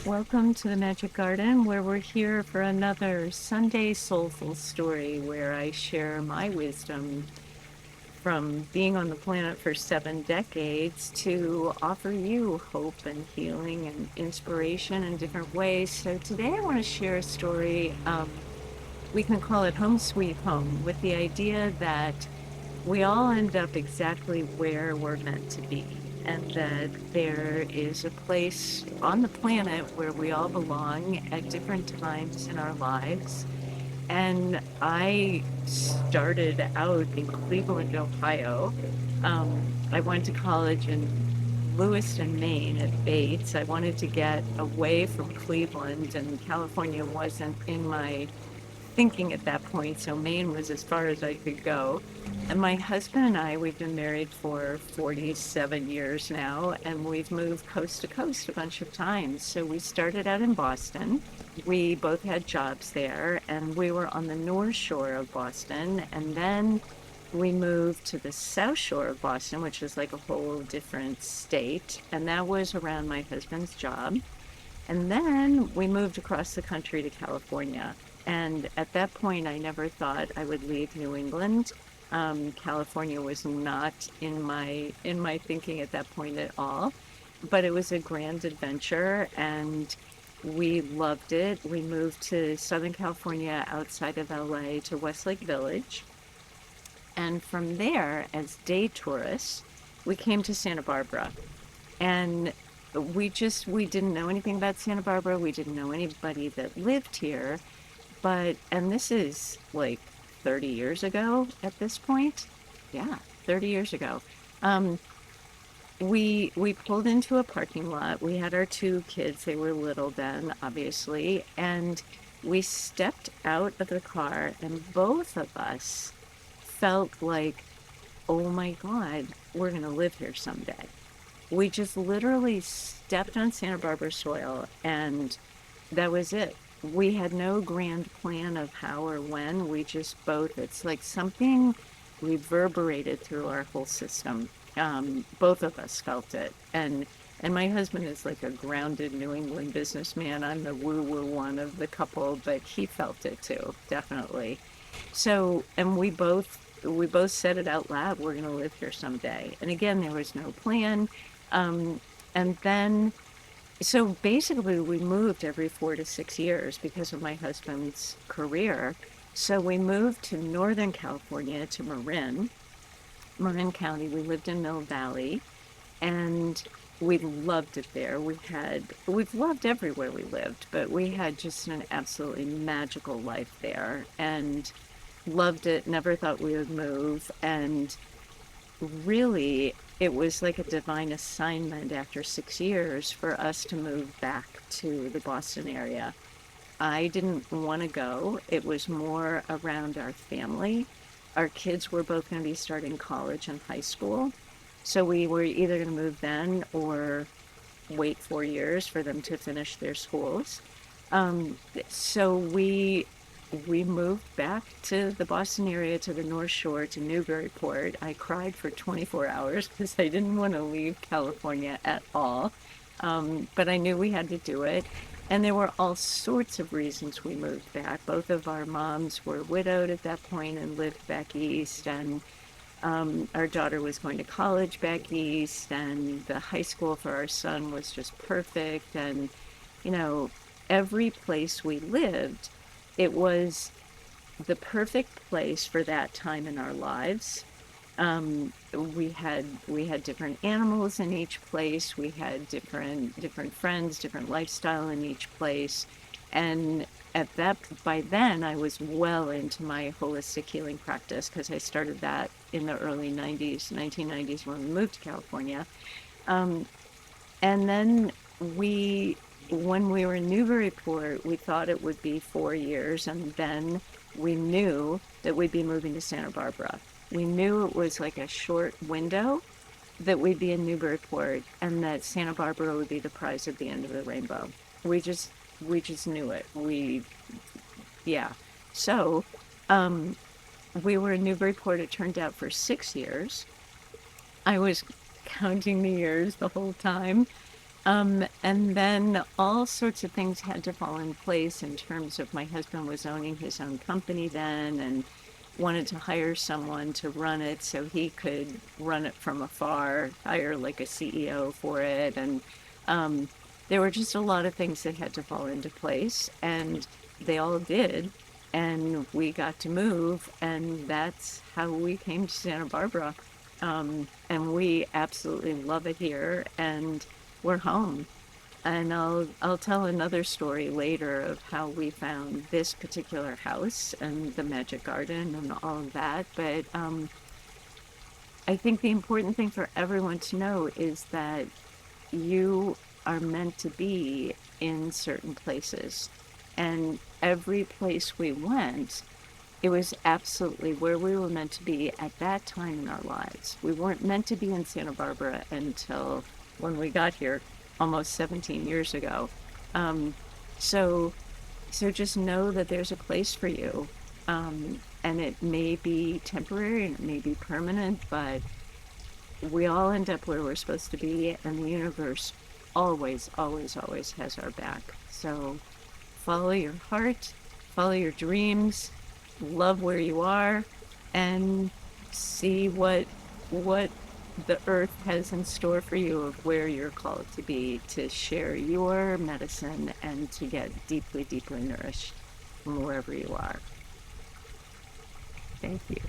Welcome to the Magic Garden, where we're here for another Sunday Soulful Story, where I share my wisdom from being on the planet for 7 decades to offer you hope and healing and inspiration in different ways. So today I want to share a story. We can call it Home Sweet Home, with the idea that we all end up exactly where we're meant to be, and that there is a place on the planet where we all belong at different times in our lives. And I started out in Cleveland, Ohio. I went to college in Lewiston, Maine at Bates. I wanted to get away from Cleveland, and California wasn't in my thinking at that point, so Maine was as far as I could go. And my husband and I, we've been married for 47 years now, and we've moved coast to coast a bunch of times. So we started out in Boston. We both had jobs there, and we were on the North Shore of Boston. And then we moved to the South Shore of Boston, which is like a whole different state. And that was around my husband's job. And then we moved across the country to California. And at that point, I never thought I would leave New England. California was not in my thinking at that point at all, but it was a grand adventure, and we loved it. We moved to Southern California outside of LA to Westlake Village. And from there, as day tourists, we came to Santa Barbara. And we didn't know anything about Santa Barbara. We didn't know anybody that lived here. And this is like 30 years ago at this point. Yeah, 30 years ago. Um, we pulled into a parking lot. We had our two kids. They were little then, obviously. And we stepped out of the car, and both of us felt like, oh my God, we're going to live here someday. We just literally stepped on Santa Barbara soil, and that was it. We had no grand plan of how or when. We just both, it's like something reverberated through our whole system. Both of us felt it. And my husband is like a grounded New England businessman. I'm the woo-woo one of the couple, but he felt it too, definitely. So, and we both said it out loud, we're going to live here someday. And again, there was no plan. Um, and then, so basically, we moved every 4 to 6 years because of my husband's career. So we moved to Northern California, to Marin County. We lived in Mill Valley, and we loved it there. We've loved everywhere we lived, but we had just an absolutely magical life there, and loved it. Never thought we would move. And really, it was like a divine assignment after 6 years for us to move back to the Boston area. I didn't want to go. It was more around our family. Our kids were both going to be starting college and high school. So we were either going to move then or wait 4 years for them to finish their schools. So we moved back to the Boston area, to the North Shore, to Newburyport. I cried for 24 hours because I didn't want to leave California at all. But I knew we had to do it. And there were all sorts of reasons we moved back. Both of our moms were widowed at that point and lived back east. And our daughter was going to college back east. And the high school for our son was just perfect. And, you know, every place we lived, it was the perfect place for that time in our lives. We had different animals in each place. We had different friends, different lifestyle in each place. And by then I was well into my holistic healing practice, because I started that in the early 1990s when we moved to California. Um, and then when we were in Newburyport, we thought it would be 4 years, and then we knew that we'd be moving to Santa Barbara. We knew it was like a short window that we'd be in Newburyport, and that Santa Barbara would be the prize at the end of the rainbow. We just we just knew it. Yeah. So, um, we were in Newburyport, it turned out, for 6 years. I was counting the years the whole time. And then all sorts of things had to fall in place in terms of my husband was owning his own company then and wanted to hire someone to run it so he could run it from afar, hire like a CEO for it. And um, there were just a lot of things that had to fall into place, and they all did. And we got to move, and that's how we came to Santa Barbara. And we absolutely love it here, and we're home. And I'll tell another story later of how we found this particular house and the magic garden and all of that. But I think the important thing for everyone to know is that you are meant to be in certain places. And every place we went, it was absolutely where we were meant to be at that time in our lives. We weren't meant to be in Santa Barbara until when we got here almost 17 years ago. Um, so, so just know that there's a place for you. And it may be temporary and it may be permanent, but we all end up where we're supposed to be, and the universe always, always, always has our back. So follow your heart, follow your dreams, love where you are, and see what the earth has in store for you of where you're called to be to share your medicine and to get deeply, deeply nourished from wherever you are. Thank you.